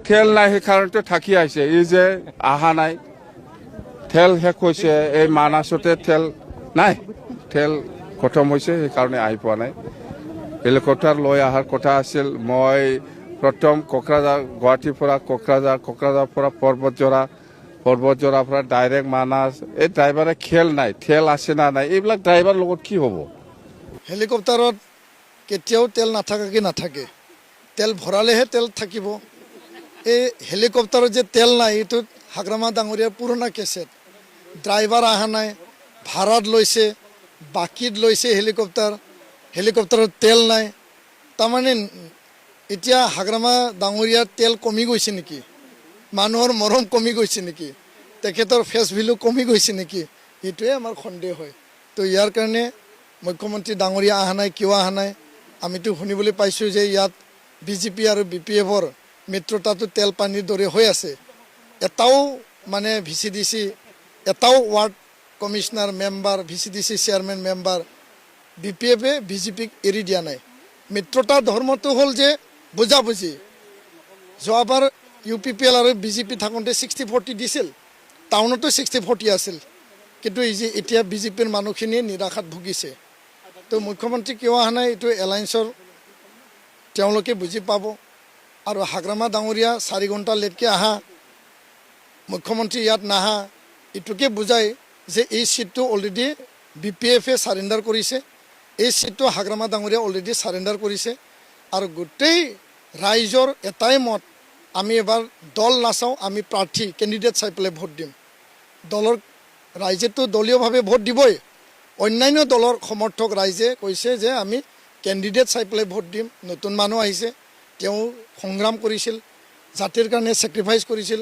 তেল নাই সেইকাৰণে থাকি আহিছে এই যে অহা নাই তেল শেষ হৈছে এই মানাসতে তেল নাই তেল খতম হৈছে সেইকাৰণে আহি পোৱা নাই হেলিকপ্টাৰ লৈ অহাৰ কথা আছিল মই প্ৰথম কোকৰাঝাৰ গুৱাহাটীৰ পৰা কোকৰাঝাৰৰ পৰা পৰ্বতজোৰাৰ পৰা ডাইৰেক্ট মানাস এই ড্ৰাইভাৰে খেল নাই তেল আছে না নাই এইবিলাক ড্ৰাইভাৰ লগত কি হ'ব হেলিকপ্টাৰত কেতিয়াও তেল নাথাকাকে নাথাকে তেল ভৰালেহে তেল থাকিব এই হেলিকপ্টাৰত যে তেল নাই এইটো হাগ্ৰামা ডাঙৰীয়াৰ পুৰণা কেছেট ড্ৰাইভাৰ অহা নাই ভাড়াত লৈছে বাকীত লৈছে হেলিকপ্টাৰত তেল নাই তাৰমানে এতিয়া হাগ্ৰামা ডাঙৰীয়াৰ তেল কমি গৈছে নেকি মানুহৰ মৰম কমি গৈছে নেকি তেখেতৰ ফেচ ভেলু কমি গৈছে নেকি এইটোৱে আমাৰ সন্দেহ হয় তো ইয়াৰ কাৰণে মুখ্যমন্ত্ৰী ডাঙৰীয়া অহা নাই কিয় অহা নাই আমিতো শুনিবলৈ পাইছোঁ যে ইয়াত বিজেপি আৰু BPFৰ মিত্ৰতাটো তেল পানীৰ দৰে হৈ আছে এটাও মানে VCDC এটাও ward commissioner member VCDC chairman member BPFে বিজেপিক এৰি দিয়া নাই মিত্ৰতা ধৰ্মটো হ'ল যে বুজাবুজি যোৱাবাৰ UPPL আৰু বিজেপি থাকোঁতে 60-40 দিছিল টাউনতো 60-40 আছিল কিন্তু এতিয়া বিজেপিৰ মানুহখিনি নিৰাশাত ভুগিছে তো মুখ্যমন্ত্ৰী কিয় অহা নাই এইটো এলায়েন্সৰ তেওঁলোকে বুজি পাব আৰু হাগ্ৰামা ডাঙৰীয়া 4 ঘণ্টা লেটকৈ আহা মুখ্যমন্ত্ৰী ইয়াত নাহা এইটোকে বুজায় যে এই চিটটো অলৰেডি BPFে চাৰেণ্ডাৰ কৰিছে এই চিটটো হাগ্ৰামা ডাঙৰীয়া অলৰেডি চাৰেণ্ডাৰ কৰিছে আৰু গোটেই ৰাইজৰ এটাই মত আমি এবাৰ দল নাচাওঁ আমি প্ৰাৰ্থী কেণ্ডিডেট চাই পেলাই ভোট দিম দলৰ ৰাইজেতো দলীয়ভাৱে ভোট দিবই অন্যান্য দলৰ সমৰ্থক ৰাইজে কৈছে যে আমি কেণ্ডিডেট চাই পেলাই ভোট দিম নতুন মানুহ আহিছে তেওঁ সংগ্ৰাম কৰিছিল জাতিৰ কাৰণে ছেক্ৰিফাইচ কৰিছিল